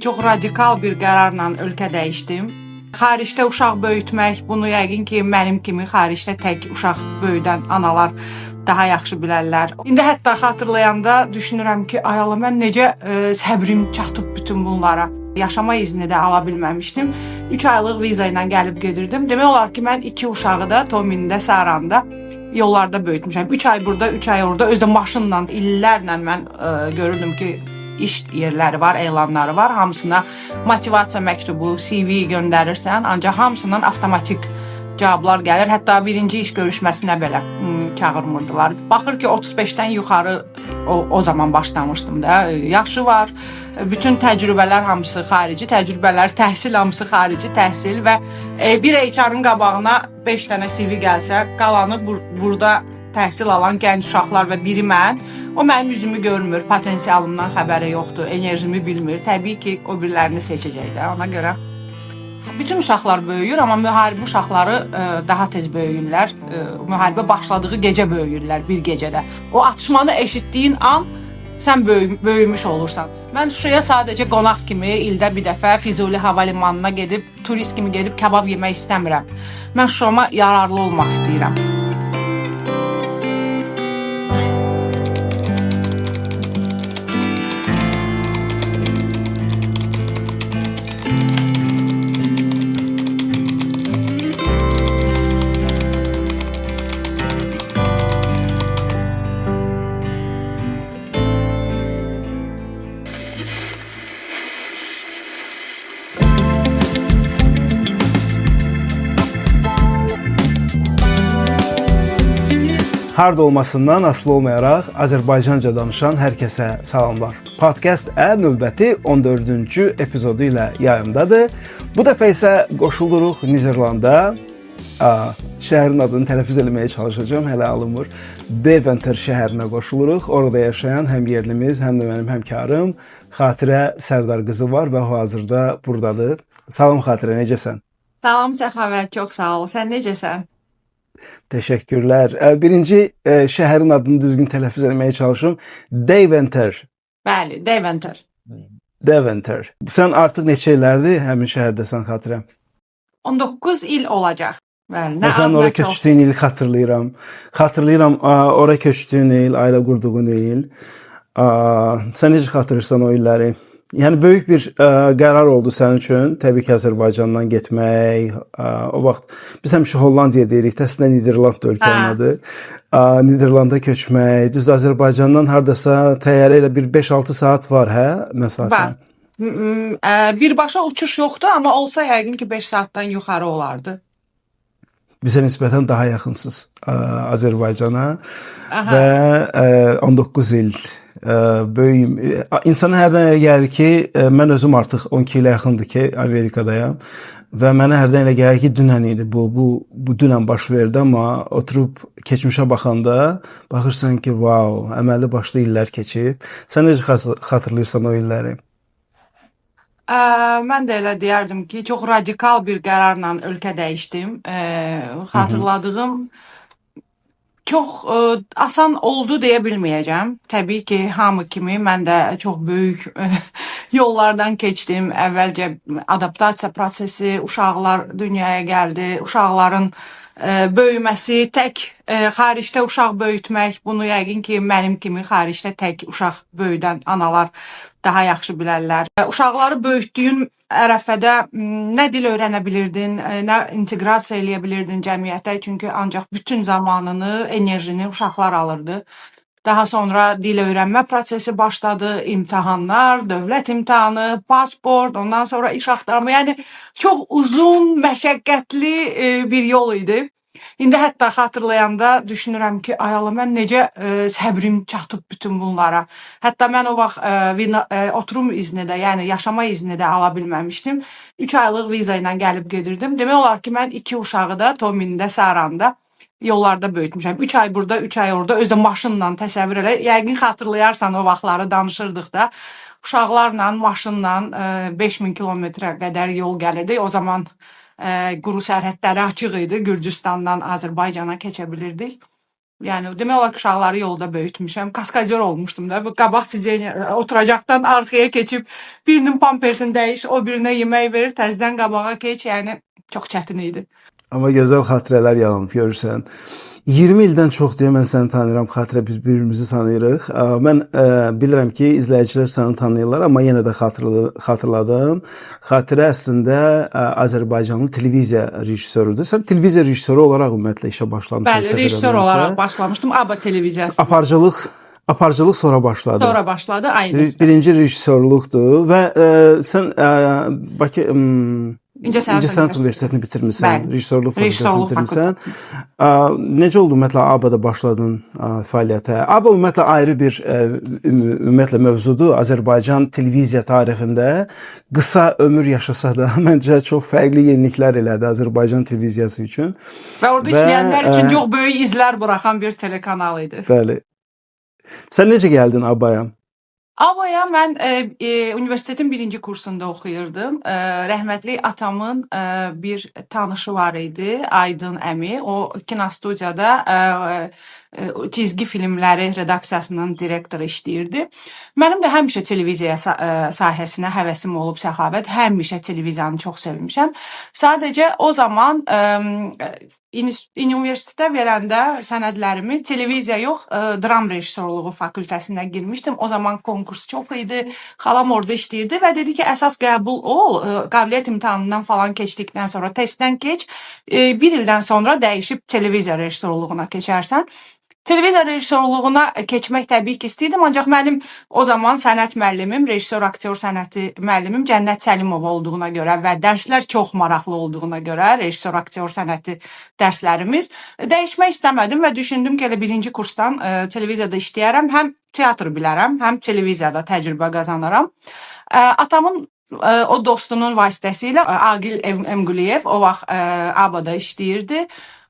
Çox radikal bir qərarla ölkə dəyişdim. Xaricdə uşaq böyütmək, bunu yəqin ki, mənim kimi xaricdə tək uşaq böyüdən analar daha yaxşı bilərlər. İndi hətta xatırlayanda düşünürəm ki, ay Allah, mən necə səbrim çatıb bütün bunlara. Yaşama izni də ala bilməmişdim. 3 aylıq viza ilə gəlib gedirdim. Demək olar ki, mən 2 uşağı da Tomində, Saranda yollarda böyütmüşəm. 3 ay burada, 3 ay orada. Özdə maşınla, illərlə mən görürdüm ki, iş yerləri var, elanları var. Hamısına motivasiya məktubu, CV göndərirsən, ancaq hamısından avtomatik cavablar gəlir. Hətta birinci iş görüşməsinə belə çağırmırdılar. Baxır ki, 35-dən yuxarı o zaman başlamışdım da. Yaşı var. Bütün təcrübələr hamısı xarici təcrübələr, təhsil hamısı xarici təhsil və bir HR-ın qabağına 5 dənə CV gəlsə, qalanı burada təhsil alan gənc uşaqlar və biri mən. O mənim üzümü görmür, potensialımdan xəbəri yoxdur, enerjimi bilmir. Təbii ki, o birilərini seçəcək də. Ona görə bütün uşaqlar böyüyür, amma müharibə uşaqları daha tez böyüyürlər. Müharibə başladığı gecə böyüyürlər, bir gecədə. O atışmanı eşitdiyin an sən böyümüş olursan. Mən Şuşaya sadəcə qonaq kimi ildə bir dəfə Füzuli hava limanına gedib, turist kimi gedib kebab yemək istəmirəm. Mən Şuşama yararlı olmaq istəyirəm. Harda olmasından asılı olmayaraq Azərbaycanca danışan hər kəsə salamlar. Podcast növbəti 14-cü epizodu ilə yayımdadır. Bu dəfə isə qoşuluruq Niderlanda. Şəhərin adını tələffüz etməyə çalışacağam, hələ alınmır. Deventer şəhərinə qoşuluruq. Orada yaşayan həm yerlimiz, həm də mənim həmkarım Xatirə Sərdar qızı var və hazırda buradadır. Salam Xatirə, necəsən? Salam Səxavət, çox sağ ol. Sən necəsən? Təşəkkürlər. Birinci şəhərin adını düzgün tələffüz etməyə çalışım. Deventer. Bəli, Deventer. Deventer. Sən artıq neçə illərdir həmin şəhərdəsən Xatirəm? 19 il olacaq. Bəli, nə sən az ora nə çox. köçdüyün il xatırlayıram. Xatırlayıram ora köçdüyün il, ailə qurduğun il. Sən necə xatırlayırsan o illəri? Yəni böyük bir qərar oldu sənin üçün. Təbii ki, Azərbaycandan getmək. O vaxt biz həmişə Hollandiya deyirik, əslində Niderland ölkənin adı. Niderlanda köçmək. Düzdür, Azərbaycandan hardasa təyyarə ilə bir 5-6 saat var, hə, məsafə? Birbaşa uçuş yoxdur, amma olsa yəqin ki 5 saatdan yuxarı olardı. Bizə nisbətən daha yaxınsınız Azərbaycana və 19 il böyüyüm. İnsana hərdən elə gəlir ki, mən özüm artıq 12 ilə yaxındır ki, Amerikadayam və mənə hərdən elə gəlir ki, dünən idi bu dünən baş verdi, amma oturub keçmişə baxanda baxırsan ki, wow, əməlli başlı illər keçib. Sən necə xatırlayırsan o illəri? Mən də elə deyərdim ki, çox radikal bir qərarla ölkə dəyişdim. Xatırladığım çox asan oldu deyə bilməyəcəm. Təbii ki, hamı kimi mən də çox böyük yollardan keçdim. Əvvəlcə adaptasiya prosesi, uşaqlar dünyaya gəldi. Uşaqların böyüməsi, tək xaricdə uşaq böyütmək, bunu yəqin ki, mənim kimi xaricdə tək uşaq böyüdən analar daha yaxşı bilərlər. Uşaqları böyütdüyün ərəfədə nə dil öyrənə bilirdin, nə inteqrasiya eləyə bilirdin cəmiyyətə, çünki ancaq bütün zamanını, enerjini uşaqlar alırdı. Daha sonra dil öyrənmə prosesi başladı, imtahanlar, dövlət imtahanı, pasport, ondan sonra iş axtarma. Yəni çox uzun, məşəqqətli bir yol idi. İndi hətta xatırlayanda düşünürəm ki, ay Allah, mən necə səbrim çatıb bütün bunlara. Hətta mən o vaxt oturum izni də, yəni yaşama izni də ala bilməmişdim. 3 aylıq viza ilə gəlib gedirdim. Demək olar ki, mən 2 uşağı da Tomində, Saranda yollarda böyütmüşəm. 3 ay burada, 3 ay orada. Özdə maşınla təsəvvür elə. Yəqin xatırlayarsan o vaxtları danışırdıq da. Uşaqlarla, maşınla 5000 kilometrə qədər yol gəlirdi. O zaman quru sərhədləri açıq idi. Gürcüstandan Azərbaycana keçə bilirdik. Yəni demək olar ki, uşaqları yolda böyütmüşəm. Kaskadyor olmuşdum da. Bu qabaq sizə oturacaqdan arxaya keçib birinin pampersini dəyiş, o birinə yemək verir, təzədən qabağa keç. Yəni çox çətin idi. Amma gözəl xatirələr yaranıb görürsən. 20 ildən çoxdur mən səni tanıyıram, Xatirə, biz bir-birimizi tanıyırıq. Mən bilirəm ki, izləyicilər səni tanıyırlar, amma yenə də xatırladım. Xatirə əslində Azərbaycanlı televiziya rejissorudur. Sən televiziya rejissoru olaraq ümumiyyətlə işə başlamışsan. Bəli, rejissor olaraq başlamışdım ABA televiziyasında. Aparıcılıq sonra başladı. Sonra başladı, aynı. Birinci rejissorluqdur və sən Bakı İncəsənət Universitetini bitirmisən, rejissorluq fakültəsini bitirmisən. Necə oldu ümumiyyətlə ABA-da başladın fəaliyyətə? ABA ümumiyyətlə ayrı bir ümumiyyətlə mövzudur. Azərbaycan televiziya tarixində qısa ömür yaşasa da məncə çox fərqli yeniliklər elədi Azərbaycan televiziyası üçün. Və orada işləyənlər üçün çox böyük izlər buraxan bir telekanal idi. Bəli. Sən necə gəldin ABA-ya? ABA-ya mən universitetin birinci kursunda oxuyurdum. Rəhmətli atamın bir tanışı var idi, Aydın əmi. O kinostudiyada cizgi filmləri redaksiyasının direktoru işləyirdi. Mənim də həmişə televiziya sahəsinə həvəsim olub, Səxavət. Həmişə televiziyanı çox sevmişəm. Sadəcə o zaman universitetə verəndə sənədlərimi televiziya yox, dram rejissorluğu fakültəsinə girmişdim. O zaman konkurs çox idi. Xalam orada işləyirdi və dedi ki, əsas qəbul ol, qabiliyyət imtahanından falan keçdikdən sonra testdən keç, bir ildən sonra dəyişib televiziya rejissorluğuna keçərsən. Televiziya rejissorluğuna keçmək təbii ki istəyirdim, ancaq mənim o zaman sənət müəllimim, rejissor aktyor sənəti müəllimim Cənnət Səlimov olduğuna görə və dərslər çox maraqlı olduğuna görə rejissor aktyor sənəti dərslərimiz dəyişmək istəmədim və düşündüm ki, elə birinci kursdan televiziyada işləyərəm, həm teatr bilərəm, həm televiziyada təcrübə qazanaram. Atamın o dostunun vasitəsilə Aqil Emquliyev o vaxt ABA-da işləyirdi.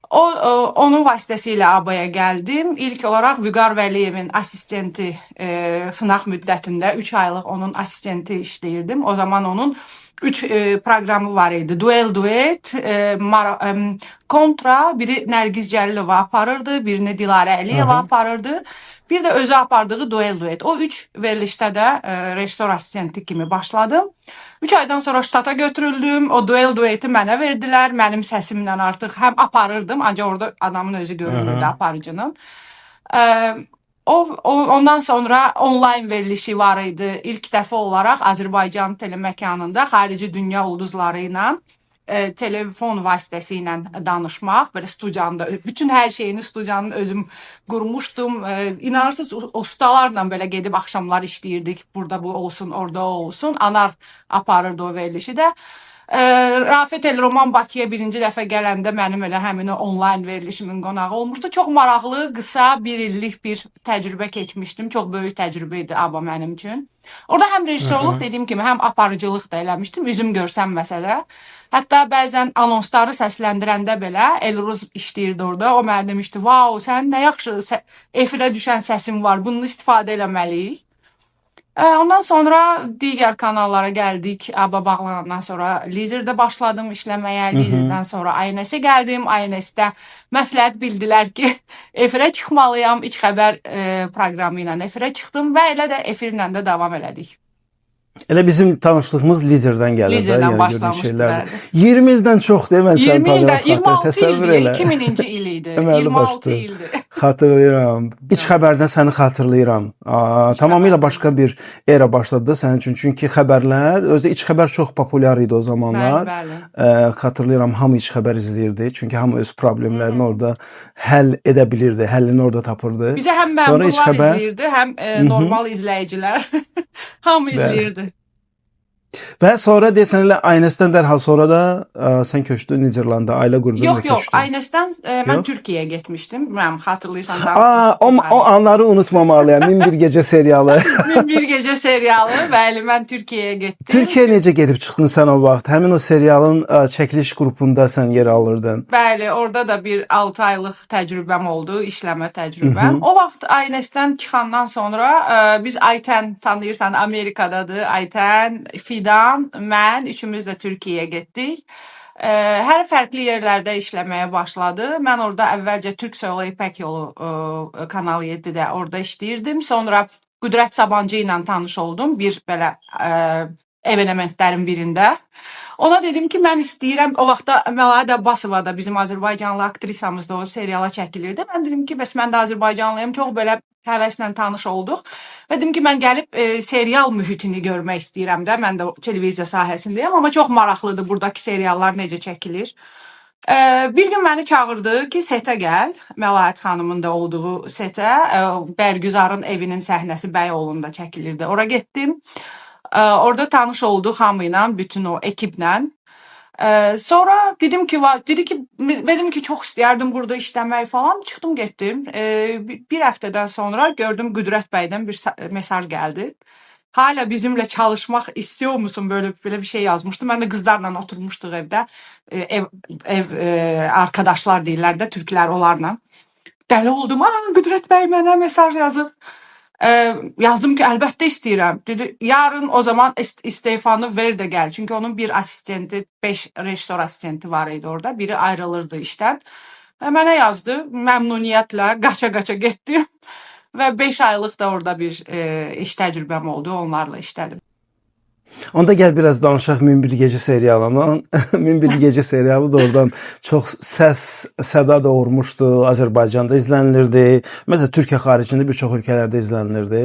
Onun vasitəsilə ABA-ya gəldim. İlk olaraq Vüqar Vəliyevin assistenti sınaq müddətində 3 aylıq onun assistenti işləyirdim. O zaman onun 3 proqramı var idi. Duel Duet, Kontra, biri Nərgiz Cəlilova aparırdı, birini Dilarə Əliyeva aparırdı. Bir də özü apardığı Duel Duet. O 3 verilişdə də rejissor assistenti kimi başladım. 3 aydan sonra ştata götürüldüm. O Duel Dueti mənə verdilər. Mənim səsimlə artıq həm aparırdım, ancaq orada adamın özü görünürdü, aparıcının. Ondan sonra onlayn verilişi var idi. İlk dəfə olaraq Azərbaycan teleməkanında xarici dünya ulduzları ilə telefon vasitəsilə danışmaq, belə studiyanın bütün hər şeyini studiyanın özüm qurmuşdum. İnanırsınız, ustalarla belə gedib axşamlar işləyirdik. Burada bu olsun, orada o olsun. Anar aparırdı o verilişi də. Rafet Elroman Bakıya birinci dəfə gələndə mənim elə həmin o onlayn verilişimin qonağı olmuşdu. Çox maraqlı, qısa bir illik bir təcrübə keçmişdim. Çox böyük təcrübə idi ABA mənim üçün. Orada həm rejissorluq dediyim kimi, həm aparıcılıq da eləmişdim. Üzüm görsəm məsələ. Hətta bəzən anonsları səsləndirəndə belə Elruz işləyirdi orada. O mənə demişdi, "Vau, sən nə yaxşı efirə düşən səsin var. Bunu istifadə eləməliyik." Ondan sonra digər kanallara gəldik. ABA bağlanandan sonra Lizerdə başladım işləməyə. Lizerdən sonra INS-ə gəldim. INS-də məsləhət bildilər ki, efirə çıxmalıyam. İç xəbər proqramı ilə efirə çıxdım və elə də efirlə də davam elədik. Elə bizim tanışlığımız Lizerdən gəlir. Lizerdən başlamışdı. 20 ildən çoxdur, mən səni tanıyıram. 26 ildir, 2000-ci il idi. 26 ildir. Xatırlayıram. İç xəbərdən səni xatırlayıram. Tamamilə başqa bir era başladı da sənin üçün. Çünki xəbərlər, özdə iç xəbər çox populyar idi o zamanlar. Bəli. Xatırlayıram, hamı iç xəbər izləyirdi. Çünki hamı öz problemlərini orada həll edə bilirdi, həllini orada tapırdı. Bizə həm məmurlar izləyirdi, həm normal izləyicilər. Hamı izləyirdi. Və sonra desən elə INS-dən dərhal sonra da sən köçdün Niderlanda, ailə qurdun və köçdün. Yox, INS-dən mən Türkiyəyə getmişdim. Mən xatırlayırsan. O anları unutmamalıyam. 1001 gecə serialı. 1001 gecə serialı. Bəli, mən Türkiyəyə getdim. Türkiyəyə necə gedib çıxdın sən o vaxt? Həmin o serialın çəkiliş qrupunda sən yer alırdın. Bəli, orada da bir 6 aylıq təcrübəm oldu, işləmə təcrübəm. O vaxt INS-dən çıxandan sonra biz Aytən, tanıyırsan, Amerikadadır. Aytən, Fidan, mən, üçümüz də Türkiyəyə getdik. Hər fərqli yerlərdə işləməyə başladı. Mən orada əvvəlcə Türkcell İpək Yolu Kanal 7-də orada işləyirdim. Sonra Qüdrət Sabancı ilə tanış oldum bir belə evenentlərin birində. Ona dedim ki, mən istəyirəm. O vaxtda Məlahət Abbasova da bizim Azərbaycanlı aktrisamız da o seriala çəkilirdi. Mən dedim ki, bəs mən də Azərbaycanlıyam. Çox belə həvəslə tanış olduq. Və dedim ki, mən gəlib serial mühitini görmək istəyirəm də. Mən də televiziya sahəsindəyəm, amma çox maraqlıdır buradakı seriallar necə çəkilir. Bir gün məni çağırdı ki, setə gəl. Məlahət xanımın da olduğu setə. Bərgüzarın evinin səhnəsi Bəyoğlu'nda çəkilirdi. Ora getdim. Orada tanış olduq hamı ilə, bütün o ekiblə. Sonra dedim ki çok istəyərdim burada işləmək falan. Çıxdım getdim. Bir həftədən sonra gördüm Qüdrət bəydən bir mesaj gəldi. Hala bizimle çalışmak istiyor musun? Böyle bir şey yazmıştı. Ben de kızlarla oturmuştuk evde. Ev arkadaşlar deyirlər də, Türklər onlarla. Dəli oldum. Qüdrət bəy mənə mesaj yazıb. Yazdım ki əlbəttə istəyirəm. Dedi yarın o zaman istefanı ver də gəl. Çünki onun bir assistenti, 5 rejissor assistenti var idi orada. Biri ayrılırdı işdən. Mənə yazdı. Məmnuniyyətlə qaça-qaça getdim. Və 5 aylıq da orada bir iş təcrübəm oldu. Onlarla işlədim. Onda gəl biraz danışaq Min bir gecə serialından. Min bir gecə serialı da oradan çox səda doğurmuşdu. Azərbaycanda izlənilirdi. Məsələn, Türkiyə xaricində bir çox ölkələrdə izlənilirdi.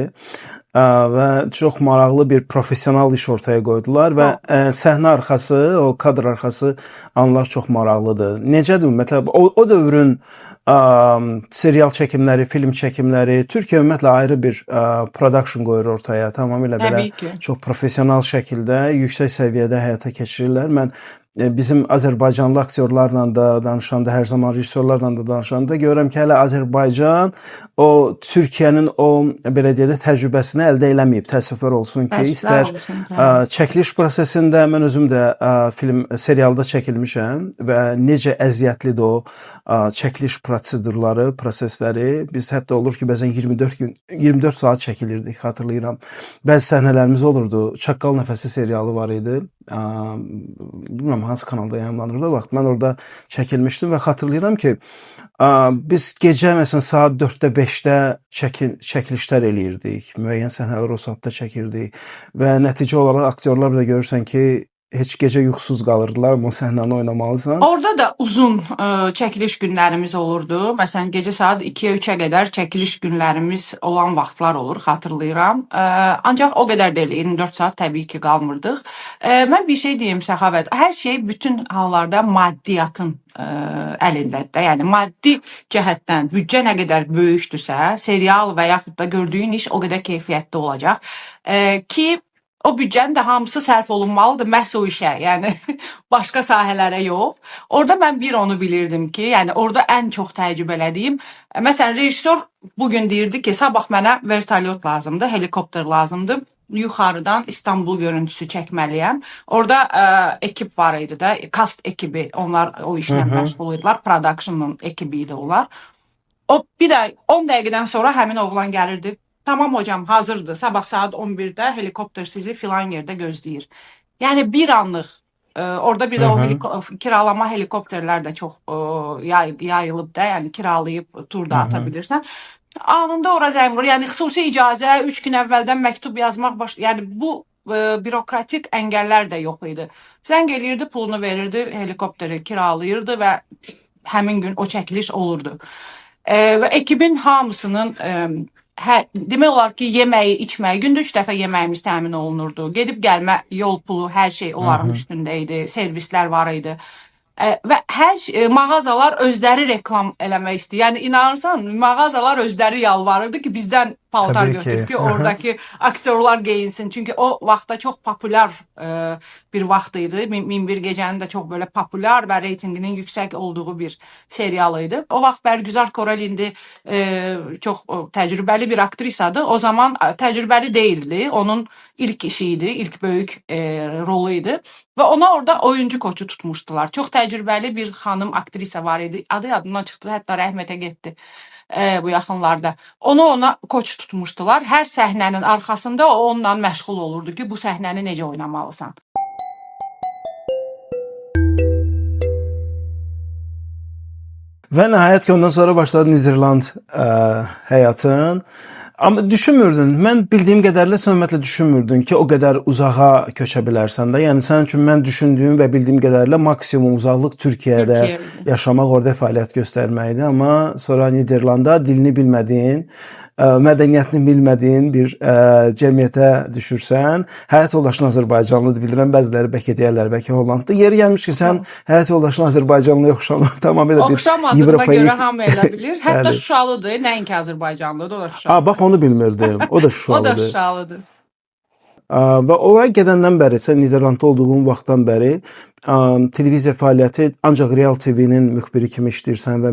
Və çox maraqlı bir professional iş ortaya qoydular və səhnə arxası, o kadr arxası anlar çox maraqlıdır. Necədir ümumiyyətlə o dövrün serial çəkimləri, film çəkimləri, Türkiyə ümumiyyətlə ayrı bir production qoyur ortaya. Tamamilə belə çox professional şəkildə, yüksək səviyyədə həyata keçirirlər. Mən bizim Azərbaycanlı aktyorlarla da danışanda, hər zaman rejissorlarla da danışanda görürəm ki, hələ Azərbaycan o Türkiyənin o belə deyək də təcrübəsini əldə eləməyib. Təəssüflər olsun ki, istər çəkiliş prosesində mən özüm də film serialda çəkilmişəm və necə əziyyətlidir o çəkiliş prosedurları, prosesləri. Biz hətta olur ki, bəzən 24 saat çəkilirdik, xatırlayıram. Bəzi səhnələrimiz olurdu. Çaqqal Nəfəsi serialı var idi. Bilmirəm hansı kanalda yayımlanırdı vaxt. Mən orada çəkilmişdim və xatırlayıram ki, biz gecə məsələn saat 4-də 5-də çəkilişlər eləyirdik. Müəyyən səhnələr o saatda çəkirdik və nəticə olaraq aktyorlar da görürsən ki, heç gecə yuxusuz qalırdılar, bu səhnəni oynamalısan. Orada da uzun çəkiliş günlərimiz olurdu. Məsələn, gecə saat 2-yə 3-ə qədər çəkiliş günlərimiz olan vaxtlar olur, xatırlayıram. Ancaq o qədər deyil, 24 saat təbii ki qalmırdıq. Mən bir şey deyim Səxavət, hər şey bütün hallarda maddiyyatın əlindədir. Yəni maddi cəhətdən büdcə nə qədər böyükdürsə, serial və yaxud da gördüyün iş o qədər keyfiyyətli olacaq ki, o büdcənin də hamısı sərf olunmalıdır məhz o işə, yəni başqa sahələrə yox. Orada mən onu bilirdim ki, yəni orada ən çox təəccüb elədiyim, məsələn, rejissor bugün deyirdi ki, sabah mənə vertolyot lazımdır, helikopter lazımdır. Yuxarıdan İstanbul görüntüsü çəkməliyəm. Orada ekip var idi da, cast ekibi, onlar o işlə məşğul idilər, production'ın ekibi idi onlar. O bir də 10 dəqiqədən sonra həmin oğlan gəlirdi. Tamam hocam hazırdır. Sabah saat 11'də helikopter sizi filan yerdə gözləyir. Yəni bir anlıq orada bir də o kiralama helikopterlər də çox yayılıb da, yəni kiralayıb tur da ata bilirsən. Anında ora zəng vurur. Yəni xüsusi icazə 3 gün əvvəldən məktub yazmaq yəni bu bürokratik əngəllər də yox idi. Zəng eləyirdi, pulunu verirdi, helikopteri kiralayırdı və həmin gün o çəkiliş olurdu. Və ekibin hamısının demək olar ki, yeməyi, içməyi, gündə 3 dəfə yeməyimiz təmin olunurdu. Gedib gəlmə, yol pulu, hər şey onların üstündə idi, servislər var idi. Və mağazalar özləri reklam eləmək istəyir. Yəni inanırsan, mağazalar özləri yalvarırdı ki, bizdən paltar götür ki, oradakı aktyorlar geyinsin. Çünki o vaxtda çox populyar bir vaxt idi. Min bir gecənin də çox belə populyar və reytinginin yüksək olduğu bir serial idi. O vaxt Bərgüzar Korel indi çox təcrübəli bir aktrisadır. O zaman təcrübəli deyildi. Onun ilk işi idi, ilk böyük rolu idi. Və ona orada oyuncu koçu tutmuşdular. Çox təcrübəli bir xanım aktrisa var idi. Adı yadımdan çıxdı, hətta rəhmətə getdi bu yaxınlarda. Ona koç tutmuşdular. Hər səhnənin arxasında o onunla məşğul olurdu ki, bu səhnəni necə oynamalısan. Və nəhayət ki, ondan sonra başladı Niderland həyatın. Amma düşünmürdün, mən bildiyim qədərilə sən ümumiyyətlə düşünmürdün ki, o qədər uzağa köçə bilərsən də. Yəni sənin üçün mən düşündüyüm və bildiyim qədərilə maksimum uzaqlıq Türkiyədə Türkiyə. yaşamaq, orada fəaliyyət göstərmək idi. Amma sonra Niderlanda dilini bilmədiyin, mədəniyyətini bilmədiyin bir cəmiyyətə düşürsən. Həyat yoldaşın Azərbaycanlıdır, bilirəm, bəziləri bəlkə deyərlər, bəlkə Hollanddır. Yeri gəlmiş ki, sən həyat yoldaşın Azərbaycanlıya oxşamır, tamamilə bir Oxşamadığına görə hamı elə bilir. Hətta Şuşalıdır, nəinki Azərbaycanlıdır, o da Şuşalıdır. Bax onu bilmirdim. O da O da Şuşalıdır. Şuşalıdır. Və oraya gedəndən bəri, sən Niderlandda olduğun vaxtdan bəri televiziya fəaliyyəti ancaq Real TV-nin müxbiri kimi işləyirsən və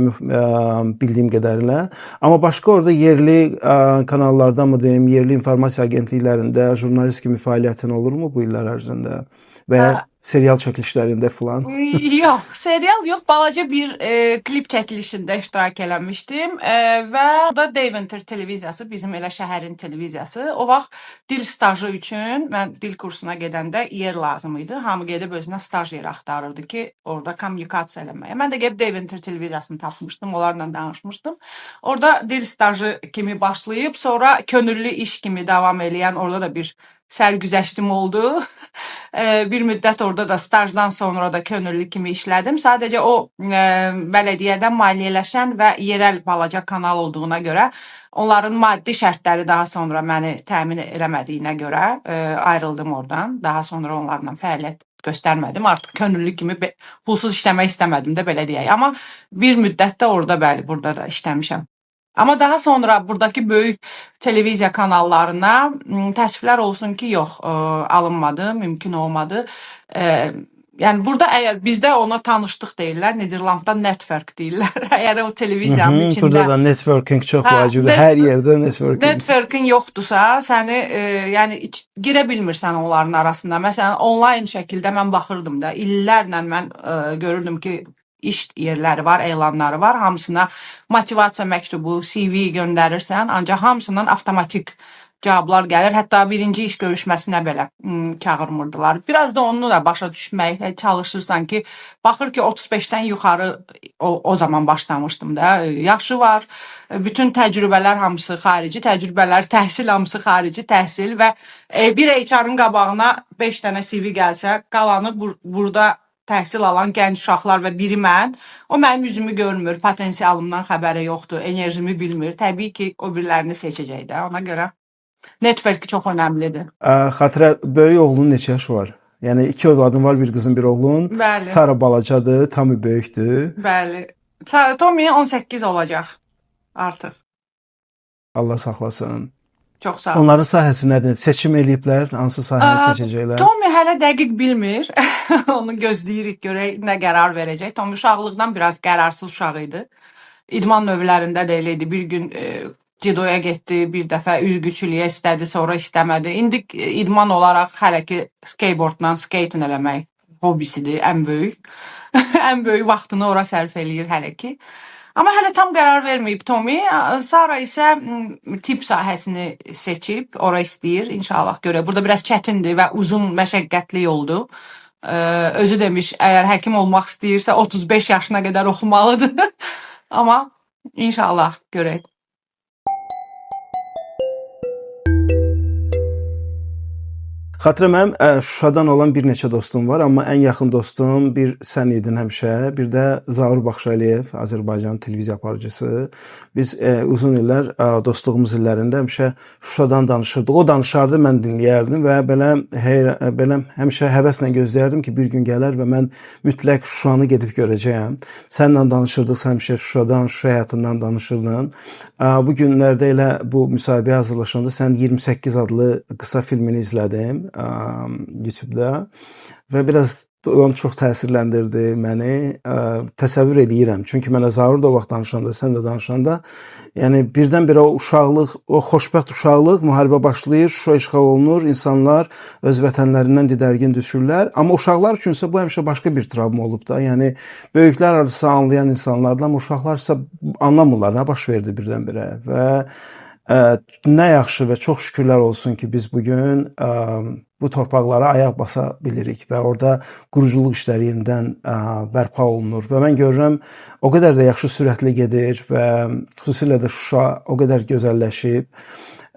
bildiyim qədərilə. Amma başqa orada yerli kanallarda mı deyim, yerli informasiya agentliklərində jurnalist kimi fəaliyyətin olurmu bu illər ərzində? Və ya serial çəkilişlərində filan? Yox, serial yox, balaca bir klip çəkilişində iştirak eləmişdim və da Deventer televiziyası, bizim elə şəhərin televiziyası. O vaxt dil stajı üçün mən dil kursuna gedəndə yer lazım idi. Hamı gedib özünə staj yeri axtarırdı ki, orada kommunikasiya eləməyə. Mən də gedib Deventer televiziyasını tapmışdım, onlarla danışmışdım. Orada dil stajı kimi başlayıb, sonra könüllü iş kimi davam eləyən orada da bir sərgüzəştim oldu. Bir müddət orada da stajdan sonra da könüllü kimi işlədim. Sadəcə o bələdiyyədən maliyyələşən və yerel balaca kanal olduğuna görə onların maddi şərtləri daha sonra məni təmin eləmədiyinə görə ayrıldım oradan. Daha sonra onlarla fəaliyyət göstərmədim. Artıq könüllü kimi pulsuz işləmək istəmədim də belə deyək. Amma bir müddət də orada bəli, burada da işləmişəm. Amma daha sonra buradakı böyük televiziya kanallarına təəssüflər olsun ki, yox, alınmadı, mümkün olmadı. Yəni burada əgər bizdə ona tanışdıq deyirlər, Niderlandda network deyirlər. Əgər o televiziyanın içində Burada da networking çox vacibdir. Hər yerdə networking. Networking yoxdursa, səni yəni girə bilmirsən onların arasında. Məsələn, onlayn şəkildə mən baxırdım da, illərlə mən görürdüm ki, iş yerləri var, elanları var. Hamısına motivasiya məktubu, CV göndərirsən, ancaq hamısından avtomatik cavablar gəlir. Hətta birinci iş görüşməsinə belə çağırmırdılar. Biraz da onu da başa düşməyə çalışırsan ki, baxır ki 35-dən yuxarı o zaman başlamışdım da. Yaşı var, bütün təcrübələr hamısı xarici təcrübələr, təhsil hamısı xarici təhsil və bir HR-ın qabağına 5 dənə CV gəlsə, qalanı burada təhsil alan gənc uşaqlar və biri mən, o mənim üzümü görmür, potensialımdan xəbəri yoxdur, enerjimi bilmir. Təbii ki, o birilərini seçəcək də. Ona görə network çox önəmlidir. Xatirə, böyük oğlunun neçə yaşı var? Yəni 2 övladın var, bir qızın, bir oğlun. Bəli. Sara balacadır, Tommy böyükdür. Bəli. Tommy 18 olacaq artıq. Allah saxlasın. Çox sağ ol. Onların sahəsi nədir? Seçim eləyiblər, hansı sahəni seçəcəklər? Tommy hələ dəqiq bilmir. Onu gözləyirik, görək nə qərar verəcək. Tommy uşaqlıqdan biraz qərarsız uşaq idi. İdman növlərində də elə idi. Bir gün cidoya getdi, bir dəfə üzgüçülüyə istədi, sonra istəmədi. İndi idman olaraq hələ ki skateboardla skating eləmək hobisidir, ən böyük. Ən böyük vaxtını ora sərf eləyir hələ ki. Amma hələ tam qərar verməyib Tommy. Sara isə tibb sahəsini seçib, ora istəyir. İnşallah görə. Burada biraz çətindir və uzun məşəqqətli yoldur. Özü demiş, əgər həkim olmaq istəyirsə 35 yaşına qədər oxumalıdır. Amma inşallah görək. Xatirə, mənim Şuşadan olan bir neçə dostum var, amma ən yaxın dostum bir sən idin həmişə, bir də Zaur Baxşəliyev, Azərbaycan televiziya aparıcısı. Biz uzun illər, dostluğumuz illərində həmişə Şuşadan danışırdıq. O danışardı, mən dinləyərdim və belə həmişə həvəslə gözləyərdim ki, bir gün gələr və mən mütləq Şuşanı gedib görəcəyəm. Səninlə danışırdıq, sən həmişə Şuşadan, Şuşa həyatından danışırdın. Bu günlərdə elə bu müsahibəyə hazırlaşanda sən 28 adlı qısa filmini izlədim YouTube-da və biraz çox təsirləndirdi məni. Təsəvvür eləyirəm. Çünki mənə Zaur da o vaxt danışanda, sən də danışanda, yəni birdən-birə o uşaqlıq, o xoşbəxt uşaqlıq, müharibə başlayır, Şuşa işğal olunur, insanlar öz vətənlərindən didərgin düşürlər. Amma uşaqlar üçünsə bu həmişə başqa bir travma olub da. Yəni böyüklər arası anlayan insanlardan, amma uşaqlar isə anlamırlar, nə baş verdi birdən-birə və nə yaxşı və çox şükürlər olsun ki, biz bugün bu torpaqlara ayaq basa bilirik və orada quruculuq işləri yenidən bərpa olunur və mən görürəm o qədər də yaxşı sürətli gedir və xüsusilə də Şuşa o qədər gözəlləşib.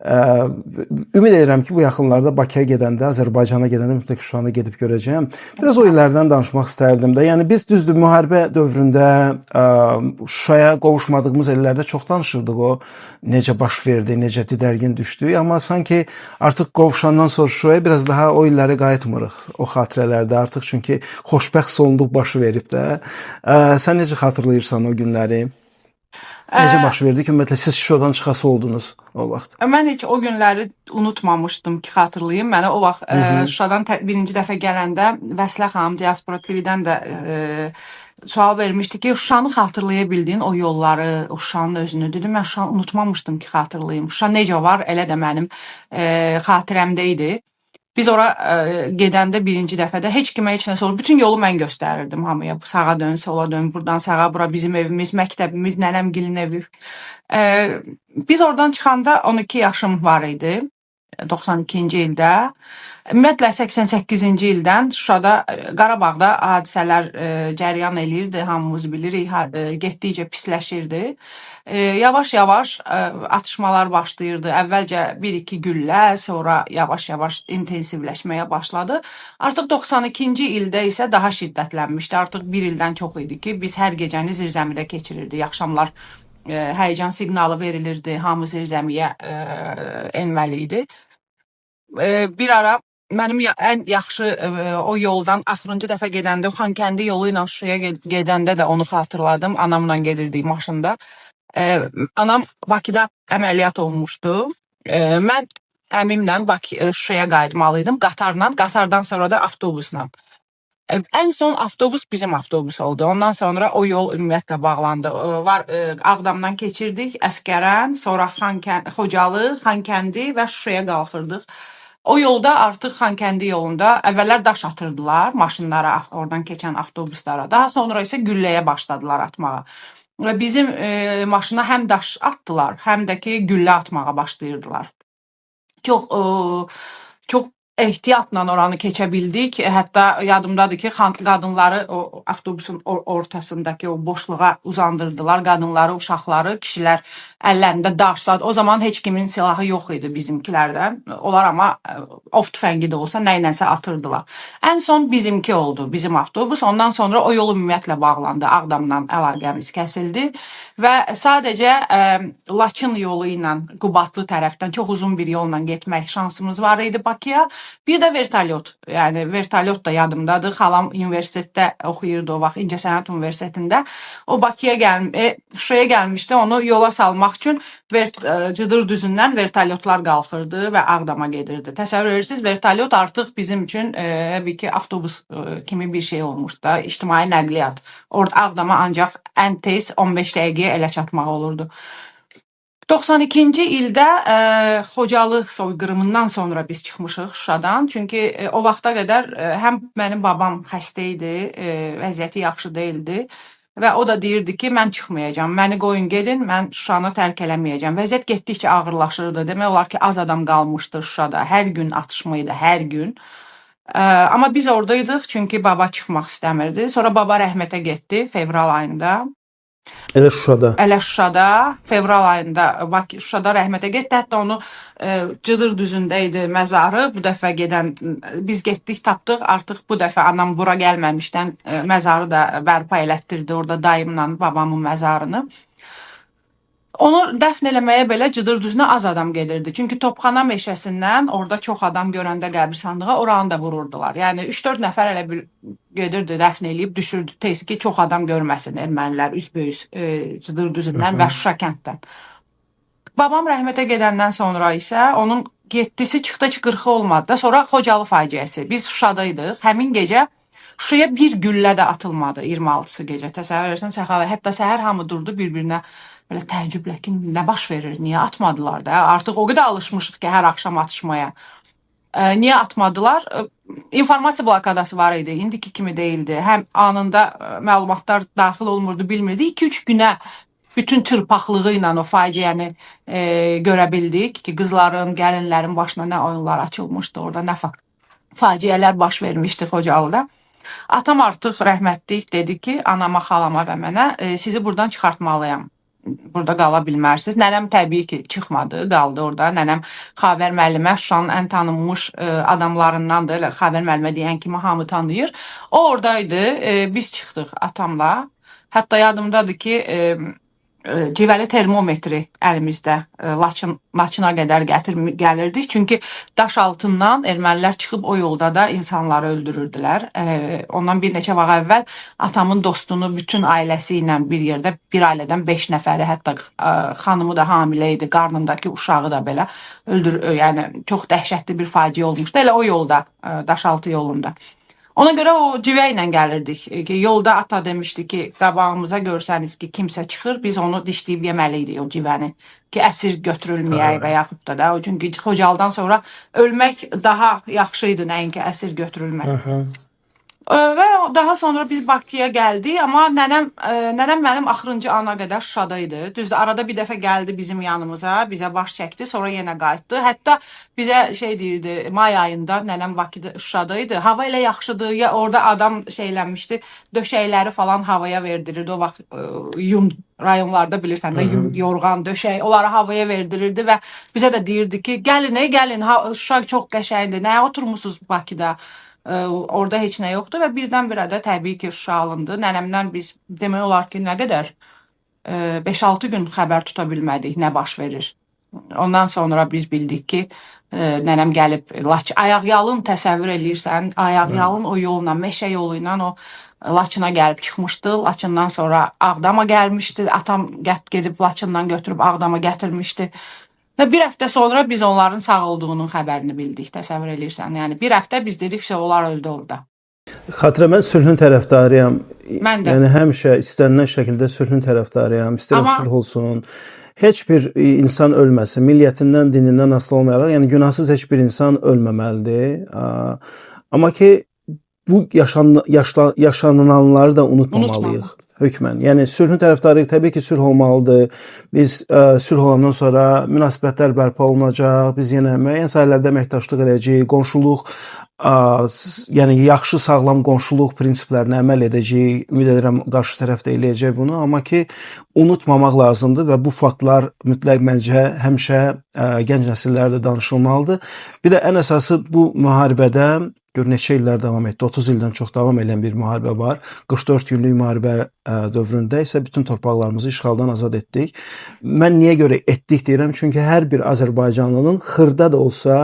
Ümid edirəm ki, bu yaxınlarda Bakıya gedəndə, Azərbaycana gedəndə mütləq Şuşanı gedib görəcəyəm. Biraz o illərdən danışmaq istərdim də. Yəni biz düzdür müharibə dövründə Şuşaya qovuşmadığımız illərdə çox danışırdıq o necə baş verdi, necə didərgin düşdü. Amma sanki artıq qovuşandan sonra Şuşaya biraz daha o illəri qayıtmırıq. O xatirələrdə artıq çünki xoşbəxt sonluq başı verib də. Sən necə xatırlayırsan o günləri? Necə baş verdi ki, ümumiyyətlə siz Şuşadan çıxası oldunuz o vaxt? Mən heç o günləri unutmamışdım ki, xatırlayım. Mənə o vaxt Şuşadan birinci dəfə gələndə Vəsilə xanım Diaspora TV-dən də sual vermişdi ki, Şuşanı xatırlaya bildiyin o yolları, o Şuşanın özünü. Dedim, mən Şuşanı unutmamışdım ki, xatırlayım. Şuşa necə var, elə də mənim xatirəmdə idi. Biz ora gedəndə birinci dəfədə heç kimə heç nə sorur. Bütün yolu mən göstərirdim hamıya. Sağa dön, sola dön, buradan sağa, bura bizim evimiz, məktəbimiz, nənəmgilin evi. Biz oradan çıxanda 12 yaşım var idi. 92-ci ildə. Ümumiyyətlə 88-ci ildən Şuşada, Qarabağda hadisələr cəryan eləyirdi, hamımız bilirik, getdikcə pisləşirdi. Yavaş-yavaş atışmalar başlayırdı. Əvvəlcə 1-2 güllə, sonra yavaş-yavaş intensivləşməyə başladı. Artıq 92-ci ildə isə daha şiddətlənmişdi. Artıq bir ildən çox idi ki, biz hər gecəni zirzəmidə keçirirdik. Axşamlar həyəcan siqnalı verilirdi, hamı zirzəmiyə enməli idi. Bir ara mənim ən yaxşı o yoldan axırıncı dəfə gedəndə, Xankəndi yolu ilə Şuşaya gedəndə də onu xatırladım. Anamla gedirdik maşında. Anam Bakıda əməliyyat olmuşdu. Mən əmimlə Şuşaya qayıtmalıydım qatarla, qatardan sonra da avtobusla. Ən son avtobus bizim avtobus oldu. Ondan sonra o yol ümumiyyətlə bağlandı. Ağdamdan keçirdik Əskərən, sonra Xocalı, Xankəndi və Şuşaya qalxırdıq. O yolda artıq Xankəndi yolunda əvvəllər daş atırdılar maşınlara, oradan keçən avtobuslara. Daha sonra isə gülləyə başladılar atmağa. Və bizim maşına həm daş atdılar, həm də ki güllə atmağa başlayırdılar. Çox ehtiyatla oranı keçə bildik. Hətta yadımdadır ki, qadınları o avtobusun ortasındakı o boşluğa uzandırdılar. Qadınları, uşaqları, kişilər əllərində daşlar. O zaman heç kimin silahı yox idi bizimkilərdən. Onlar amma ov tüfəngi də olsa nə ilənsə atırdılar. Ən son bizimki oldu, bizim avtobus. Ondan sonra o yol ümumiyyətlə bağlandı. Ağdamdan əlaqəmiz kəsildi və sadəcə Laçın yolu ilə Qubadlı tərəfdən çox uzun bir yolla getmək şansımız var idi Bakıya. Bir də vertolyot, yəni vertolyot da yadımdadır. Xalam universitetdə oxuyurdu o vaxt, İncəsənət Universitetində. O Şuşaya gəlmişdi, onu yola salmaq üçün Cıdır düzündən vertolyotlar qalxırdı və Ağdama gedirdi. Təsəvvür edirsiniz, vertolyot artıq bizim üçün bir ki avtobus kimi bir şey olmuşdu da, ictimai nəqliyyat. Orada Ağdama ancaq ən tez 15 dəqiqəyə elə çatmaq olurdu. 92-ci ildə Xocalı soyqırımından sonra biz çıxmışıq Şuşadan. Çünki o vaxta qədər həm mənim babam xəstə idi, vəziyyəti yaxşı deyildi və o da deyirdi ki, mən çıxmayacağam, məni qoyun gedin, mən Şuşanı tərk eləməyəcəm. Vəziyyət getdikcə ağırlaşırdı. Demək olar ki, az adam qalmışdı Şuşada. Hər gün atışma idi, hər gün. Amma biz oradaydıq çünki baba çıxmaq istəmirdi. Sonra baba rəhmətə getdi fevral ayında. Elə Şuşada, fevral ayında Şuşada rəhmətə getdi. Hətta onu Cıdır düzündə idi məzarı. Bu dəfə biz getdik, tapdıq. Artıq bu dəfə anam bura gəlməmişdən məzarı da bərpa elətdirdi orada dayımla babamın məzarını. Onu dəfn eləməyə belə Cıdır düzünə az adam gedirdi. Çünki Topxana meşəsindən orada çox adam görəndə qəbirstanlığa oranı da vururdular. Yəni 3-4 nəfər elə bir gedirdi, dəfn eləyib düşürdü tez ki, çox adam görməsin ermənilər üzbəüz Cıdır düzündən və Şuşa kənddən. Babam rəhmətə gedəndən sonra isə onun 7-si çıxdı ki, 40-ı olmadı da. Sonra Xocalı faciəsi. Biz Şuşadaydıq. Həmin gecə Şuşaya bir güllə də atılmadı 26-sı gecə. Təsəvvür edirsən, Səxavət. Hətta səhər hamı durdu bir-birinə belə təəccüblə ki, nə baş verir, niyə atmadılar da? Artıq o qədər alışmışıq ki, hər axşam atışmaya. Niyə atmadılar? İnformasiya blokadası var idi, indiki kimi deyildi. Həm anında məlumatlar daxil olmurdu, bilmirdi. 2-3 günə bütün çırpaqlığı ilə o faciəni görə bildik ki, qızların, gəlinlərin başına nə oyunlar açılmışdı orada, nə fakt. faciələr baş vermişdi Xocalıda. Atam artıq rəhmətlik dedi ki, anama, xalama və mənə sizi buradan çıxartmalıyam. Burada qala bilmərsiniz. Nənəm təbii ki, çıxmadı, qaldı orada. Nənəm Xavər müəllimə Şuşanın ən tanınmış adamlarındandır. Elə Xavər müəllimə deyən kimi hamı tanıyır. O oradaydı. Biz çıxdıq atamla. Hətta yadımdadır ki, civəli termometri əlimizdə Laçına qədər gəlirdik. Çünki daş altından ermənilər çıxıb o yolda da insanları öldürürdülər. Ondan bir neçə vaxt əvvəl atamın dostunu bütün ailəsi ilə bir yerdə, bir ailədən 5 nəfəri, hətta xanımı da hamilə idi, qarnındakı uşağı da belə yəni çox dəhşətli bir faciə olmuşdu. Elə o yolda, Daşaltı yolunda. Ona görə o civə ilə gəlirdik ki, yolda ata demişdi ki, qabağımıza görsəniz ki, kimsə çıxır, biz onu dişləyib yeməliydik o civəni ki, əsir götürülməyək və yaxud da çünki Xocalıdan sonra ölmək daha yaxşı idi, nəinki əsir götürülmək. Və daha sonra biz Bakıya gəldik, amma nənəm mənim axırıncı ana qədər Şuşada idi. Düzdür, arada bir dəfə gəldi bizim yanımıza, bizə baş çəkdi, sonra yenə qayıtdı. Hətta bizə deyirdi, may ayında nənəm Bakıda, Şuşada idi. Hava elə yaxşıdır, ya orada adam şeylənmişdi, döşəkləri falan havaya verdirirdi. O vaxt yun rayonlarda bilirsən də yorğan, döşək, onları havaya verdirirdi və bizə də deyirdi ki, gəlin, Şuşa çox qəşəngdir, nəyə oturmusunuz Bakıda? Orada heç nə yoxdur və birdən-birə də təbii ki, Şuşa alındı. Nənəmdən biz demək olar ki, nə qədər 5-6 gün xəbər tuta bilmədik, nə baş verir. Ondan sonra biz bildik ki, nənəm gəlib ayaqyalın təsəvvür eləyirsən, ayaqyalın o yolla, meşə yolu ilə o Laçına gəlib çıxmışdı. Laçından sonra Ağdama gəlmişdi. Atam gedib Laçından götürüb Ağdama gətirmişdi. Və bir həftə sonra biz onların sağ olduğunun xəbərini bildik, təsəvvür eləyirsən. Yəni bir həftə biz dedik ki, onlar öldü orada. Xatirə, mən sülhün tərəfdarıyam. Mən də. Yəni həmişə istənilən şəkildə sülhün tərəfdarıyam. İstəyirəm sülh olsun. Heç bir insan ölməsin. Milliyyətindən, dinindən asılı olmayaraq, yəni günahsız heç bir insan ölməməlidir. Amma ki, bu yaşanılanları da unutmamalıyıq. Hökmən. Yəni sülhün tərəfdarıyıq. Təbii ki, sülh olmalıdır. Biz sülh olandan sonra münasibətlər bərpa olunacaq. Biz yenə müəyyən sahələrdə əməkdaşlıq edəcəyik. Qonşuluq, yəni yaxşı, sağlam qonşuluq prinsiplərinə əməl edəcəyik. Ümid edirəm qarşı tərəf də eləyəcək bunu. Amma ki, unutmamaq lazımdır və bu faktlar mütləq məncə həmişə gənc nəsillərdə danışılmalıdır. Bir də ən əsası bu müharibədə gör neçə illər davam etdi. 30 ildən çox davam edən bir müharibə var. 44 günlük müharibə dövründə isə bütün torpaqlarımızı işğaldan azad etdik. Mən niyə görə etdik deyirəm? Çünki hər bir Azərbaycanlının xırda da olsa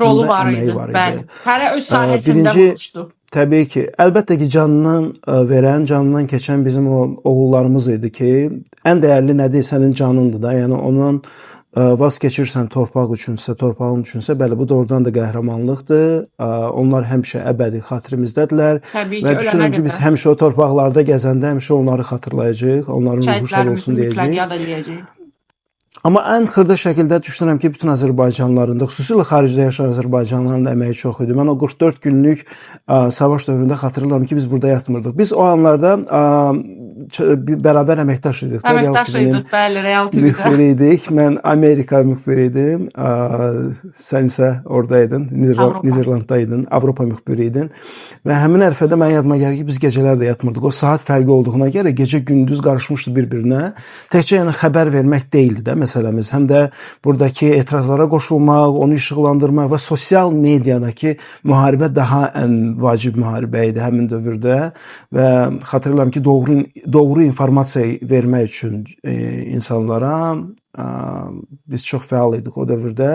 rolu var idi. Bəli. Hərə öz sahəsində olmuşdu. Təbii ki, əlbəttə ki, canından keçən bizim o oğullarımız idi ki, ən dəyərli nədir? Sənin canındır da. Yəni onun vaz keçirsən torpaq üçünsə, torpağın üçünsə, bəli, bu doğrudan da qəhrəmanlıqdır. Onlar həmişə əbədi xatirimizdədirlər. Və düşünürəm ki, biz həmişə o torpaqlarda gəzəndə həmişə onları xatırlayacağıq, onların ruhu şad olsun deyəcəyik. Amma ən xırda şəkildə düşünürəm ki, bütün Azərbaycanlılarında, xüsusilə xaricdə yaşayan Azərbaycanlıların da əməyi çox idi. Mən o 44 günlük savaş dövründə xatırlayıram ki, biz burada yatmırdıq. Biz o anlarda bərabər əməkdaş idik. Əməkdaş idik, bəli, Real TV-də. Müxbir idik. Mən Amerika müxbiri idim. Sən isə oradaydın, Nizerlanddaydın, Avropa müxbiri idin. Və həmin ərəfədə mən yadıma gəlir ki, biz gecələr də yatmırdıq. O saat fərqi olduğuna görə gecə-gündüz qarışmışdı bir-birinə. Təkcə yəni xəbər vermək deyildi də məsələmiz. Həm də buradakı etirazlara qoşulmaq, onu işıqlandırmaq və sosial mediadakı müharibə daha ən vacib müharibə idi həmin dövrdə və xatırlayıram ki, doğru informasiya vermək üçün insanlara biz çox fəal idik o dövrdə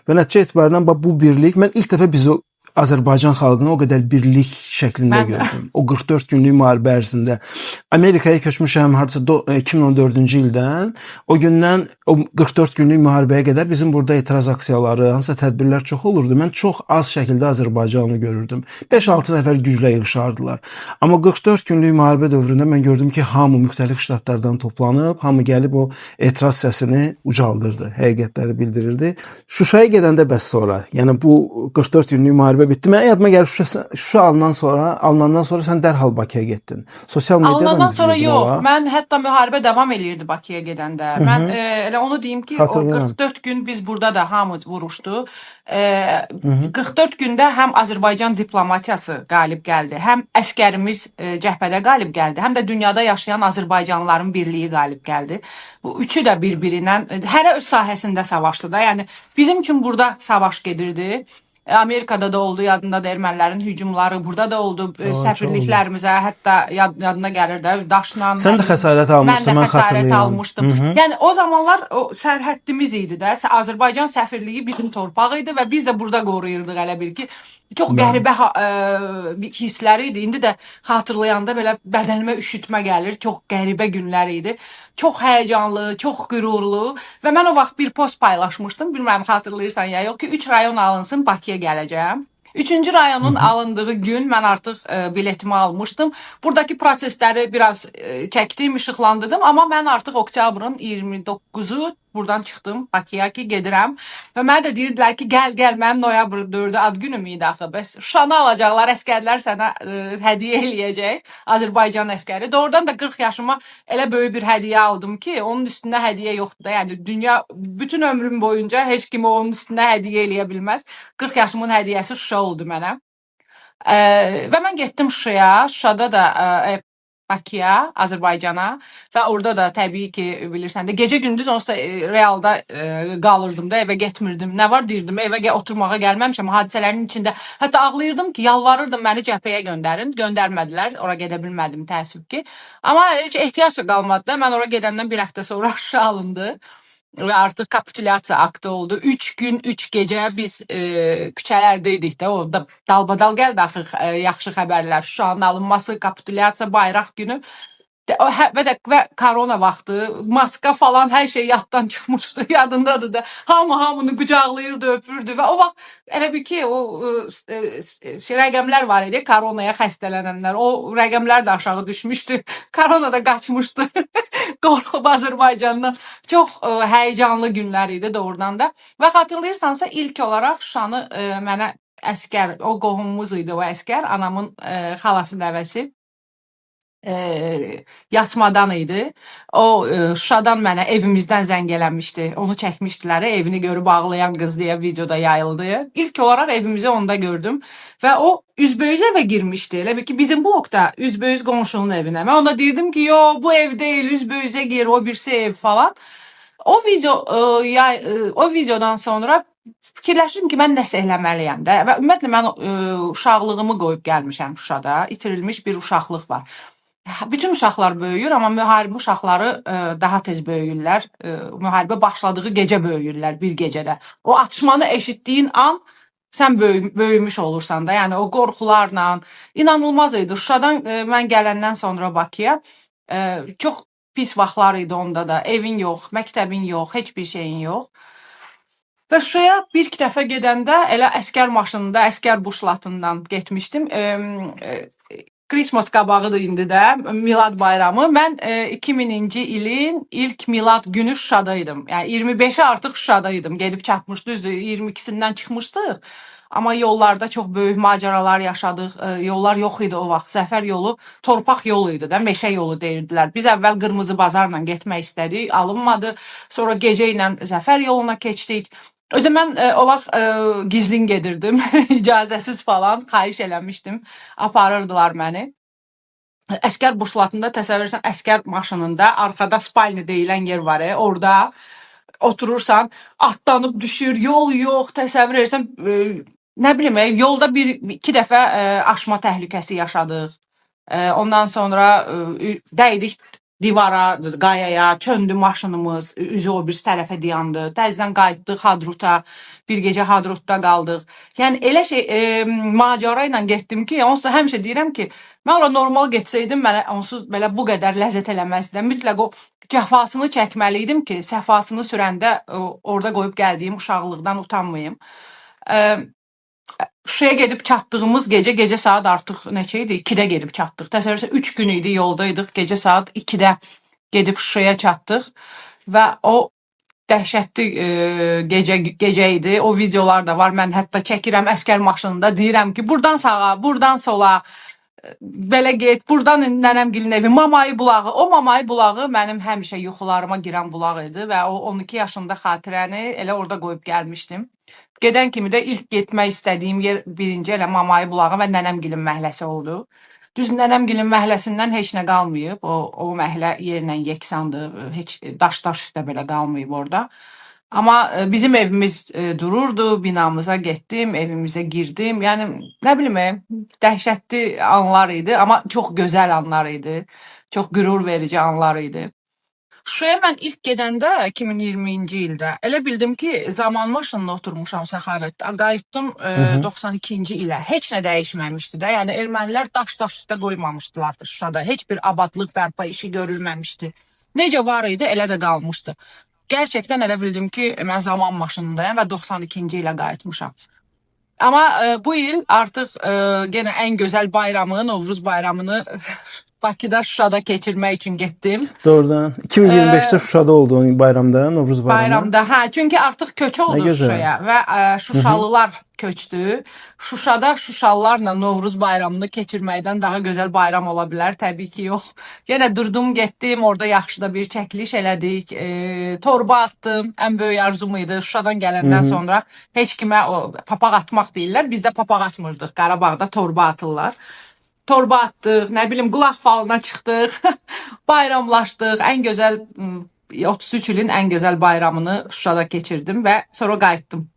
və nəticə etibarilə bu birlik, mən ilk dəfə bizi Azərbaycan xalqını o qədər birlik şəklində gördüm. O 44 günlük müharibə ərzində. Amerikaya köçmüşəm hardasa 2014-cü ildən. O gündən o 44 günlük müharibəyə qədər bizim burada etiraz aksiyaları, hansısa tədbirlər çox olurdu. Mən çox az şəkildə Azərbaycanlı görürdüm. 5-6 nəfər güclə yığışardılar. Amma 44 günlük müharibə dövründə mən gördüm ki, hamı müxtəlif ştatlardan toplanıb, hamı gəlib o etiraz səsini ucaldırdı, həqiqətləri bildirirdi. Şuşaya gedəndə bəs sonra, yəni bu 44 günlük müharibə belə bitdi. Mən yadıma gəlir Şuşa alınandan sonra sən dərhal Bakıya getdin. Sosial mediadan Alınandan sonra izləyirdin yox. ola. Mən hətta müharibə davam eləyirdi Bakıya gedəndə. Mən elə onu deyim ki, o Xatırlayıram. 44 gün biz burada da hamı vuruşdu. 44 gündə həm Azərbaycan diplomatiyası qalib gəldi, həm əskərimiz cəbhədə qalib gəldi, həm də dünyada yaşayan Azərbaycanlıların birliyi qalib gəldi. Bu üçü də bir-birindən hərə öz sahəsində savaşdı da. Yəni bizim üçün burada savaş gedirdi. Amerikada da oldu, yadında da ermənilərin hücumları, burada da oldu. Səfirliklərimizə hətta yadına gəlir də daşla. Sən də xəsarət almışdın, mən mən də xəsarət xatırlayıram. almışdım. Yəni o zamanlar o sərhəddimiz idi də. Azərbaycan səfirliyi bizim torpaq idi və biz də burada qoruyurduq elə bil ki. Çox qəribə hisslər idi. İndi də xatırlayanda belə bədənimə üşütmə gəlir. Çox qəribə günlər idi. Çox həyəcanlı, çox qürurlu və mən o vaxt bir post paylaşmışdım. Bilmirəm xatırlayırsan ya yox ki, 3 rayon alınsın, Bakıya gələcəm. 3-cü rayonun alındığı gün mən artıq biletimi almışdım. Buradakı prosesləri biraz çəkdim, işıqlandırdım, amma mən artıq oktyabrın 29-u buradan çıxdım Bakıya ki, gedirəm. Və mənə də deyirdilər ki, gəl, mənim noyabr 4-ü ad günüm idi axı. Bəs Şuşanı alacaqlar, əskərlər sənə hədiyyə eləyəcək. Azərbaycan əskəri. Doğrudan da 40 yaşıma elə böyük bir hədiyyə aldım ki, onun üstündə hədiyyə yoxdur da. Yəni dünya bütün ömrüm boyunca heç kimi onun üstündə hədiyyə eləyə bilməz. 40 yaşımın hədiyyəsi Şuşa oldu mənə. Və mən getdim Şuşaya. Şuşada da Bakıya, Azərbaycana və orada da təbii ki, bilirsən də gecə-gündüz onsuz da realda qalırdım da, evə getmirdim. Nə var deyirdim, evə oturmağa gəlməmişəm, hadisələrin içində. Hətta ağlayırdım ki, yalvarırdım məni cəbhəyə göndərin. Göndərmədilər, ora gedə bilmədim təəssüf ki. Amma heç ehtiyac da qalmadı da. Mən ora gedəndən bir həftə sonra Şuşa alındı. Və artıq kapitulyasiya aktı oldu. 3 gün, 3 gecə biz küçələrdə idik də. O da dalbadal gəldi axı yaxşı xəbərlər. Şuşanın alınması, kapitulyasiya, bayraq günü. Və korona vaxtı, maska falan hər şey yaddan çıxmışdı, yadındadır da. Hamını qucaqlayırdı, öpürdü və o vaxt elə bir ki, o rəqəmlər var idi, koronaya xəstələnənlər. O rəqəmlər də aşağı düşmüşdü. Korona da qaçmışdı. Qorxub Azərbaycandan. Çox həyəcanlı günlər idi doğrudan da. Və xatırlayırsansa ilk olaraq Şuşanı mənə əskər, o qohumumuz idi o əskər, anamın xalası nəvəsi. Yasmadan idi. O Şuşadan mənə evimizdən zəng eləmişdi. Onu çəkmişdilər. Evini görüb ağlayan qız deyə videoda yayıldı. İlk olaraq evimizi onda gördüm və o üzböyiz evə girmişdi. Elə bil ki, bizim blokda üzböyiz qonşunun evinə. Mən ona deyirdim ki, yo bu ev deyil, üzböyüzə gir, o birisi ev falan. O videodan sonra fikirləşdim ki, mən nəsə eləməliyəm də. Və ümumiyyətlə mən uşaqlığımı qoyub gəlmişəm Şuşada. İtirilmiş bir uşaqlıq var. Bütün uşaqlar böyüyür, amma müharibə uşaqları daha tez böyüyürlər. Müharibə başladığı gecə böyüyürlər, bir gecədə. O atışmanı eşitdiyin an sən böyümüş olursan da. Yəni o qorxularla inanılmaz idi. Şuşadan mən gələndən sonra Bakıya çox pis vaxtlar idi onda da. Evin yox, məktəbin yox, heç bir şeyin yox. Və Şuşaya bir iki dəfə gedəndə elə əskər maşınında, əskər buşlatından getmişdim. Christmas qabağıdır indi də, Milad bayramı. Mən 2000-ci ilin ilk Milad günü Şuşadaydım. Yəni 25-i artıq Şuşadaydım. Gedib çatmışdı, düzdür, 22-sindən çıxmışdıq. Amma yollarda çox böyük macəralar yaşadıq. Yollar yox idi o vaxt. Zəfər yolu torpaq yolu idi də, meşə yolu deyirdilər. Biz əvvəl Qırmızı Bazarla getmək istədik, alınmadı. Sonra gecə ilə Zəfər yoluna keçdik. Özü mən o vaxt gizlin gedirdim, icazəsiz falan, xahiş eləmişdim, aparırdılar məni. Əskər buşlatında təsəvvür etsən, əskər maşınında arxada spalni deyilən yer var, orada oturursan, atlanıb düşür, yol yox, təsəvvür etsən, nə bilim, yolda bir-iki dəfə aşma təhlükəsi yaşadıq. Ondan sonra dəydik divara, qayaya, çöndü maşınımız, üzü o bir tərəfə dayandı. Təzədən qayıtdıq Hadruta, bir gecə Hadrutda qaldıq. Yəni elə macəra ilə getdim ki, onsuz da həmişə deyirəm ki, mən ora normal getsəydim, mənə onsuz belə bu qədər ləzzət eləməzdim. Mütləq o cəfasını çəkməliydim ki, səfasını sürəndə orada qoyub gəldiyim uşaqlıqdan utanmayım. Şuşaya gedib çatdığımız gecə saat artıq neçə idi? 2-də gedib çatdıq. Təsəvvürsə 3 gün idi, yoldaydıq. Gecə saat 2-də gedib Şuşaya çatdıq və o dəhşətli gecə idi. O videolar da var. Mən hətta çəkirəm əskər maşınında, deyirəm ki, buradan sağa, buradan sola, belə get, buradan nənəmgilin evi, Mamayi bulağı. O Mamayi bulağı mənim həmişə yuxularıma girən bulaq idi və o 12 yaşında xatirəni elə orada qoyub gəlmişdim. Gedən kimi də ilk getmək istədiyim yer birinci elə Mamayi bulağı və nənəmgilin məhəlləsi oldu. Düz nənəmgilin məhəlləsindən heç nə qalmayıb. O məhəllə yerlə yeksandır. Heç daş üstə belə qalmayıb orada. Amma bizim evimiz dururdu, binamıza getdim, evimizə girdim. Yəni nə bilim, dəhşətli anlar idi, amma çox gözəl anlar idi. Çox qürur verici anlar idi. Şuşaya mən ilk gedəndə 2020-ci ildə elə bildim ki, zaman maşınına oturmuşam Səxavətdə. Qayıtdım 92-ci ilə. Heç nə dəyişməmişdi də. Yəni ermənilər daş üstə qoymamışdılar Şuşada. Heç bir abadlıq bərpa işi görülməmişdi. Necə var idi, elə də qalmışdı. Gerçekten elə bildim ki, mən zaman maşınındayım və 92-ci ilə qayıtmışam. Amma bu il artıq yenə ən gözəl bayramı, Novruz bayramını Bakıda, Şuşada keçirmək üçün getdim. Doğrudan. 2025-də Şuşada oldu bayramda, Novruz bayramı. Bayramda, hə, çünki artıq köç oldu Şuşaya və Şuşalılar köçdü. Şuşada Şuşalılarla Novruz bayramını keçirməkdən daha gözəl bayram ola bilər? Təbii ki, yox. Yenə durdum, getdim, orada yaxşı da bir çəkiliş elədik. Torba atdım, ən böyük arzum idi. Şuşadan gələndən sonra heç kimə papaq atmaq deyirlər. Biz də papaq atmırdıq. Qarabağda torba atırlar. Torba atdıq, nə bilim, qulaq falına çıxdıq, bayramlaşdıq. Ən gözəl 33 ilin ən gözəl bayramını Şuşada keçirdim və sonra qayıtdım.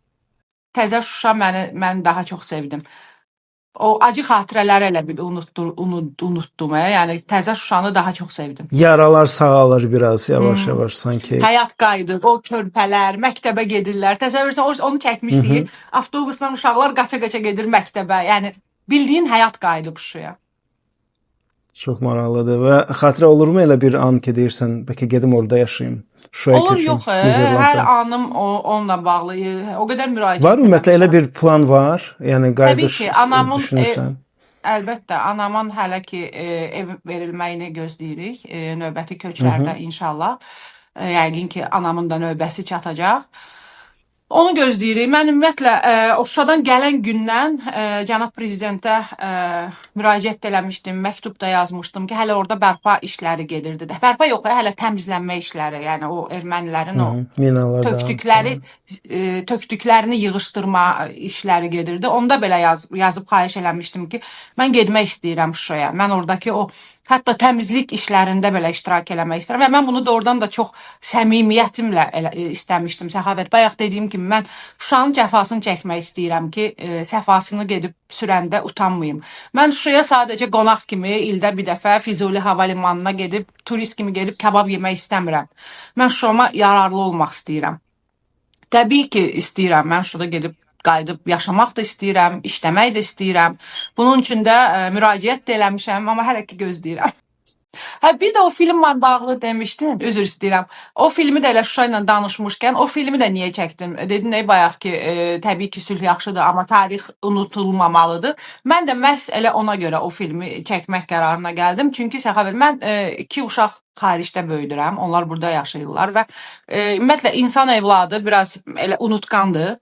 Təzə Şuşa mən daha çox sevdim. O acı xatirələri elə bil unutdum. Yəni təzə Şuşanı daha çox sevdim. Yaralar sağalır biraz yavaş-yavaş sanki. Həyat qayıdır, o körpələr məktəbə gedirlər. Təsəvvürsən onu çəkmişdik. Avtobusla uşaqlar qaça-qaça gedir məktəbə. Yəni bildiyin həyat qayıdıb Şuşaya. Çox maraqlıdır və xatirə olurmu elə bir an ki, deyirsən, bəlkə gedim orada yaşayım, Şuşaya köçüm? Olur, yox, hər anım onunla bağlı. O qədər müraciət var ümumiyyətlə elə bir plan var? Yəni qayıdış düşünürsən? Əlbəttə, anamın hələ ki ev verilməyini gözləyirik. Növbəti köçlərdə inşallah. Yəqin ki, anamın da növbəsi çatacaq. Onu gözləyirik. Mən ümumiyyətlə Şuşadan gələn gündən cənab prezidentə müraciət eləmişdim, məktub da yazmışdım ki, hələ orada bərpa işləri gedirdi də. Bərpa yox, hələ təmizlənmə işləri, yəni o ermənilərin o tökdüklərini yığışdırma işləri gedirdi. Onda belə yazıb xahiş eləmişdim ki, mən getmək istəyirəm Şuşaya. Mən oradakı o hətta təmizlik işlərində belə iştirak eləmək istəyirəm və mən bunu doğrudan da çox səmimiyyətimlə istəmişdim. Səxavət, bayaq dediyim kimi, mən Şuşanın cəfasını çəkmək istəyirəm ki, səfasını gedib sürəndə utanmayım. Mən Şuşaya sadəcə qonaq kimi ildə bir dəfə Füzuli hava limanına gedib, turist kimi gedib kabab yemək istəmirəm. Mən Şuşama yararlı olmaq istəyirəm. Təbii ki, istəyirəm. Mən Şuşada gedib qayıdıb yaşamaq da istəyirəm, işləmək də istəyirəm. Bunun üçün də müraciət də eləmişəm, amma hələ ki gözləyirəm. Bir də o filmlə bağlı demişdin, üzr istəyirəm. O filmi də elə Şuşa ilə danışmışkən, o filmi də niyə çəkdim? Dedin, bayaq ki, təbii ki, sülh yaxşıdır, amma tarix unutulmamalıdır. Mən də məhz elə ona görə o filmi çəkmək qərarına gəldim. Çünki Səxavət, mən 2 uşaq xaricdə böyüdürəm. Onlar burada yaşayırlar və ümumiyyətlə insan evladı biraz elə unutqandır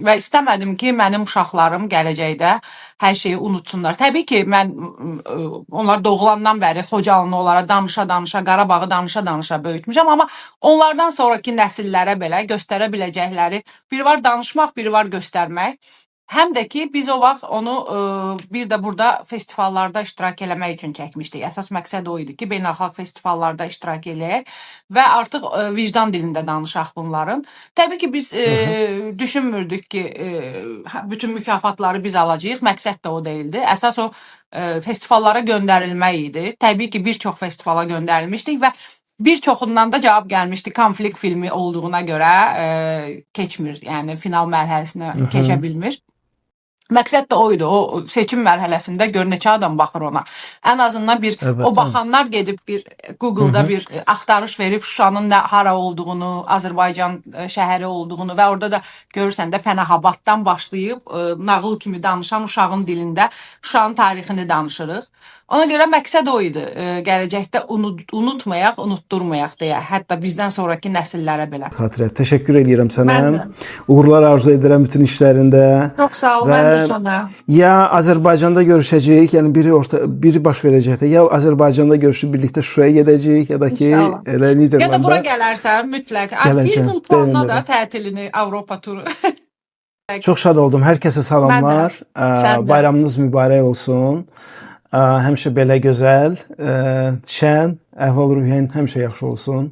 və istəmədim ki, mənim uşaqlarım gələcəkdə hər şeyi unutsunlar. Təbii ki, mən onlar doğulandan bəri Xocalını onlara danışa-danışa, Qarabağı danışa-danışa böyütmüşəm, amma onlardan sonraki nəsillərə belə göstərə biləcəkləri biri var danışmaq, biri var göstərmək. Həm də ki, biz o vaxt onu bir də burada festivallarda iştirak eləmək üçün çəkmişdik. Əsas məqsəd o idi ki, beynəlxalq festivallarda iştirak eləyək və artıq vicdan dilində danışaq bunların. Təbii ki, biz düşünmürdük ki, bütün mükafatları biz alacağıq. Məqsəd də o deyildi. Əsas o festivallara göndərilmək idi. Təbii ki, bir çox festivala göndərilmişdik və bir çoxundan da cavab gəlmişdi. Konflikt filmi olduğuna görə keçmir, yəni final mərhələsinə keçə bilmir. Məqsəd də o idi. O seçim mərhələsində gör neçə adam baxır ona. Ən azından bir Əlbəttə. o baxanlar gedib bir Google-da bir axtarış verib Şuşanın nə hara olduğunu, Azərbaycan şəhəri olduğunu və orada da görürsən də Pənahabaddan başlayıb nağıl kimi danışan uşağın dilində Şuşanın tarixini danışırıq. Ona görə məqsəd o idi. Gələcəkdə unutmayaq, unutdurmayaq deyə. Hətta bizdən sonraki nəsillərə belə. Xatirət, təşəkkür edirəm sənə. Mən də. Uğurlar arzu edirəm bütün işlərində. Çox sağ ol, mən də sana. Ya Azərbaycanda görüşəcəyik, yəni biri baş verəcəkdə. Ya Azərbaycanda görüşüb birlikdə Şuşaya gedəcəyik, ya da ki İnşallah. elə Niderlanda. Ya da bura gələrsən mütləq. Bir gün planla da tətilini, Avropa turu. Çox şad oldum. Hər kəsə salamlar. Bayramınız mübarək olsun. Həmişə belə gözəl, şən, əhval-ruhiyyən həmişə yaxşı olsun.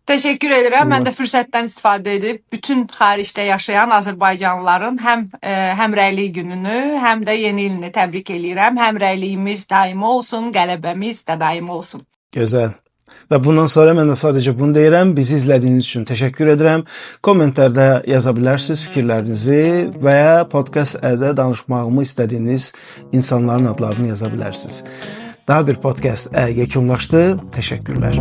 Təşəkkür edirəm. Mən də fürsətdən istifadə edib bütün xaricdə yaşayan azərbaycanlıların həm həmrəylik gününü, həm də yeni ilini təbrik eləyirəm. Həmrəyliyimiz daimi olsun, qələbəmiz də daimi olsun. Gözəl. Və bundan sonra mən də sadəcə bunu deyirəm. Bizi izlədiyiniz üçün təşəkkür edirəm. Kommentlərdə yaza bilərsiniz fikirlərinizi və ya podkast-də danışmağımı istədiyiniz insanların adlarını yaza bilərsiniz. Daha bir podkast yekunlaşdı. Təşəkkürlər.